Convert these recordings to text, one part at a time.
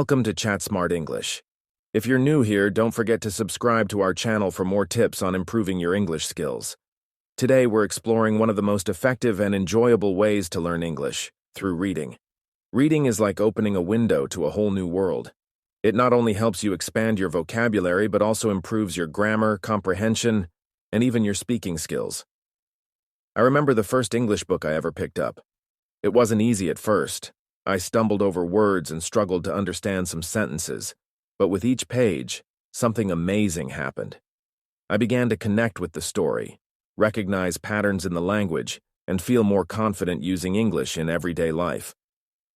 Welcome to Chat Smart English. If you're new here, don't forget to subscribe to our channel for more tips on improving your English skills. Today, we're exploring one of the most effective and enjoyable ways to learn English, through reading. Reading is like opening a window to a whole new world. It not only helps you expand your vocabulary, but also improves your grammar, comprehension, and even your speaking skills. I remember the first English book I ever picked up. It wasn't easy at first. I stumbled over words and struggled to understand some sentences, but with each page, something amazing happened. I began to connect with the story, recognize patterns in the language, and feel more confident using English in everyday life.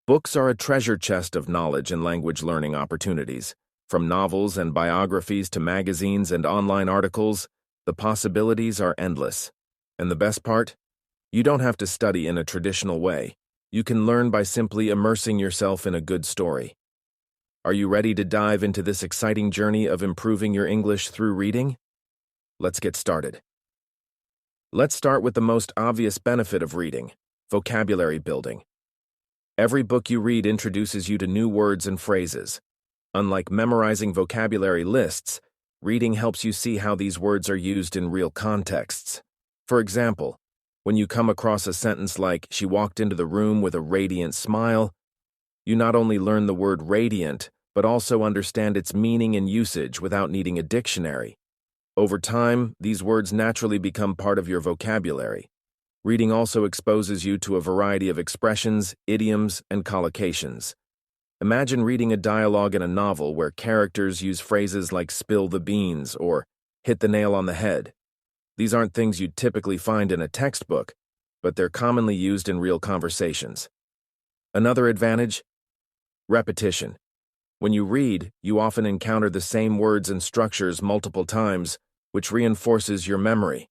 Books are a treasure chest of knowledge and language learning opportunities. From novels and biographies to magazines and online articles, the possibilities are endless. And the best part? You don't have to study in a traditional way. You can learn by simply immersing yourself in a good story. Are you ready to dive into this exciting journey of improving your English through reading? Let's get started. Let's start with the most obvious benefit of reading: vocabulary building. Every book you read introduces you to new words and phrases. Unlike memorizing vocabulary lists, reading helps you see how these words are used in real contexts. For example, when you come across a sentence like, "She walked into the room with a radiant smile," you not only learn the word radiant, but also understand its meaning and usage without needing a dictionary. Over time, these words naturally become part of your vocabulary. Reading also exposes you to a variety of expressions, idioms, and collocations. Imagine reading a dialogue in a novel where characters use phrases like "spill the beans" or "hit the nail on the head." These aren't things you'd typically find in a textbook, but they're commonly used in real conversations. Another advantage? Repetition. When you read, you often encounter the same words and structures multiple times, which reinforces your memory.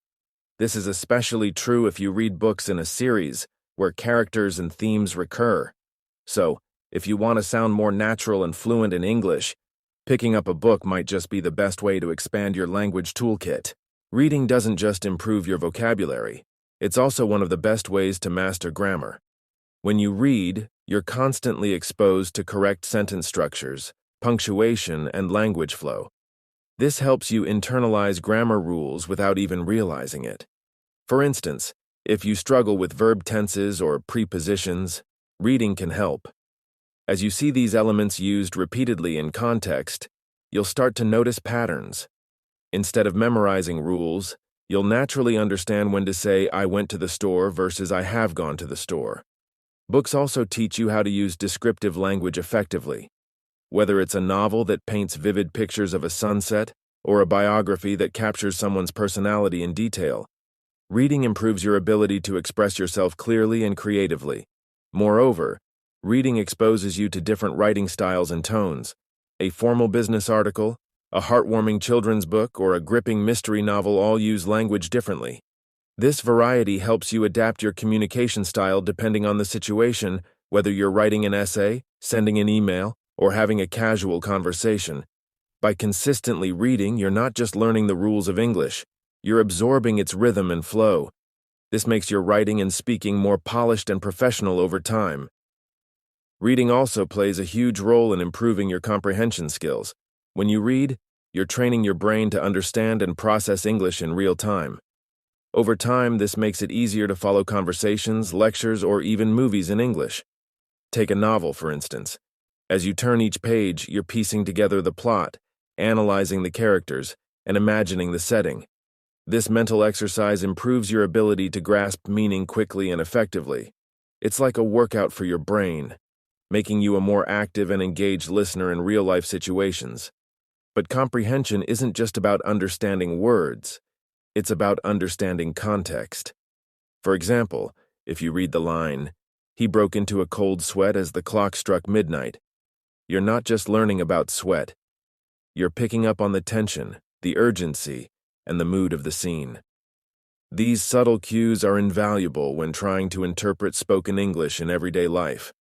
This is especially true if you read books in a series, where characters and themes recur. So, if you want to sound more natural and fluent in English, picking up a book might just be the best way to expand your language toolkit. Reading doesn't just improve your vocabulary, it's also one of the best ways to master grammar. When you read, you're constantly exposed to correct sentence structures, punctuation, and language flow. This helps you internalize grammar rules without even realizing it. For instance, if you struggle with verb tenses or prepositions, reading can help. As you see these elements used repeatedly in context, you'll start to notice patterns. Instead of memorizing rules, you'll naturally understand when to say "I went to the store" versus "I have gone to the store." Books also teach you how to use descriptive language effectively. Whether it's a novel that paints vivid pictures of a sunset or a biography that captures someone's personality in detail, reading improves your ability to express yourself clearly and creatively. Moreover, reading exposes you to different writing styles and tones. A formal business article, a heartwarming children's book, or a gripping mystery novel all use language differently. This variety helps you adapt your communication style depending on the situation, whether you're writing an essay, sending an email, or having a casual conversation. By consistently reading, you're not just learning the rules of English, you're absorbing its rhythm and flow. This makes your writing and speaking more polished and professional over time. Reading also plays a huge role in improving your comprehension skills. When you read, you're training your brain to understand and process English in real time. Over time, this makes it easier to follow conversations, lectures, or even movies in English. Take a novel, for instance. As you turn each page, you're piecing together the plot, analyzing the characters, and imagining the setting. This mental exercise improves your ability to grasp meaning quickly and effectively. It's like a workout for your brain, making you a more active and engaged listener in real-life situations. But comprehension isn't just about understanding words. It's about understanding context. For example, if you read the line, "He broke into a cold sweat as the clock struck midnight," you're not just learning about sweat. You're picking up on the tension, the urgency, and the mood of the scene. These subtle cues are invaluable when trying to interpret spoken English in everyday life.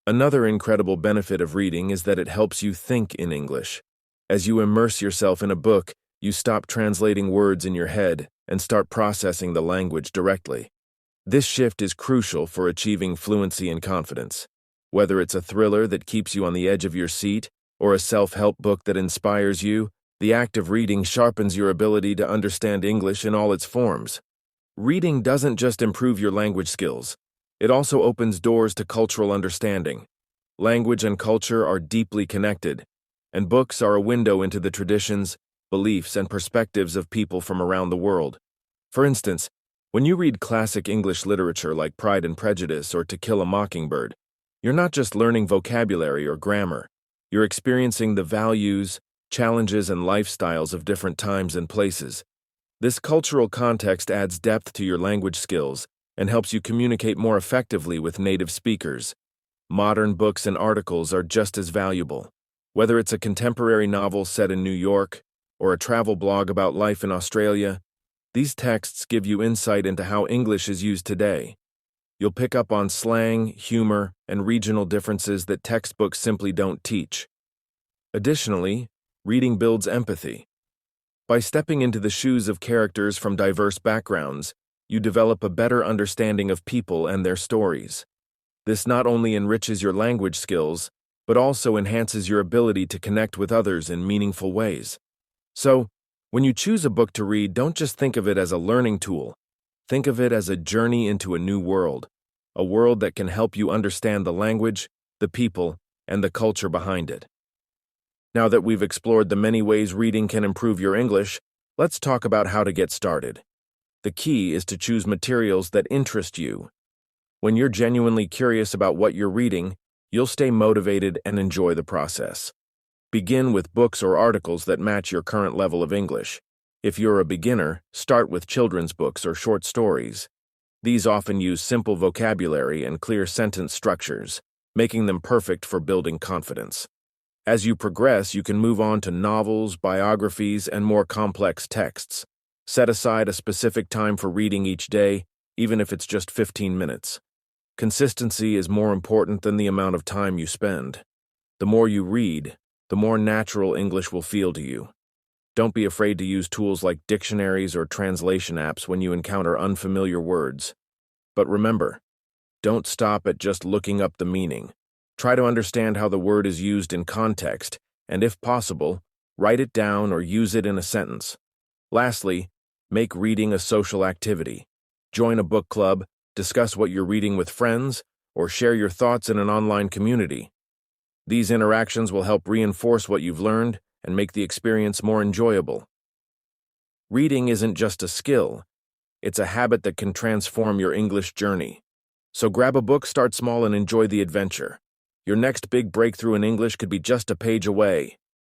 Another incredible benefit of reading is that it helps you think in English. As you immerse yourself in a book, you stop translating words in your head and start processing the language directly. This shift is crucial for achieving fluency and confidence. Whether it's a thriller that keeps you on the edge of your seat or a self-help book that inspires you, the act of reading sharpens your ability to understand English in all its forms. Reading doesn't just improve your language skills, it also opens doors to cultural understanding. Language and culture are deeply connected, and books are a window into the traditions, beliefs, and perspectives of people from around the world. For instance, when you read classic English literature like Pride and Prejudice or To Kill a Mockingbird, you're not just learning vocabulary or grammar, you're experiencing the values, challenges, and lifestyles of different times and places. This cultural context adds depth to your language skills and helps you communicate more effectively with native speakers. Modern books and articles are just as valuable. Whether it's a contemporary novel set in New York or a travel blog about life in Australia, these texts give you insight into how English is used today. You'll pick up on slang, humor, and regional differences that textbooks simply don't teach. Additionally, reading builds empathy. By stepping into the shoes of characters from diverse backgrounds, you develop a better understanding of people and their stories. This not only enriches your language skills, but also enhances your ability to connect with others in meaningful ways. So, when you choose a book to read, don't just think of it as a learning tool. Think of it as a journey into a new world, a world that can help you understand the language, the people, and the culture behind it. Now that we've explored the many ways reading can improve your English, let's talk about how to get started. The key is to choose materials that interest you. When you're genuinely curious about what you're reading, you'll stay motivated and enjoy the process. Begin with books or articles that match your current level of English. If you're a beginner, start with children's books or short stories. These often use simple vocabulary and clear sentence structures, making them perfect for building confidence. As you progress, you can move on to novels, biographies, and more complex texts. Set aside a specific time for reading each day, even if it's just 15 minutes. Consistency is more important than the amount of time you spend. The more you read, the more natural English will feel to you. Don't be afraid to use tools like dictionaries or translation apps when you encounter unfamiliar words. But remember, don't stop at just looking up the meaning. Try to understand how the word is used in context, and if possible, write it down or use it in a sentence. Lastly, make reading a social activity. Join a book club, discuss what you're reading with friends, or share your thoughts in an online community. These interactions will help reinforce what you've learned and make the experience more enjoyable. Reading isn't just a skill, it's a habit that can transform your English journey. So grab a book, start small, and enjoy the adventure. Your next big breakthrough in English could be just a page away.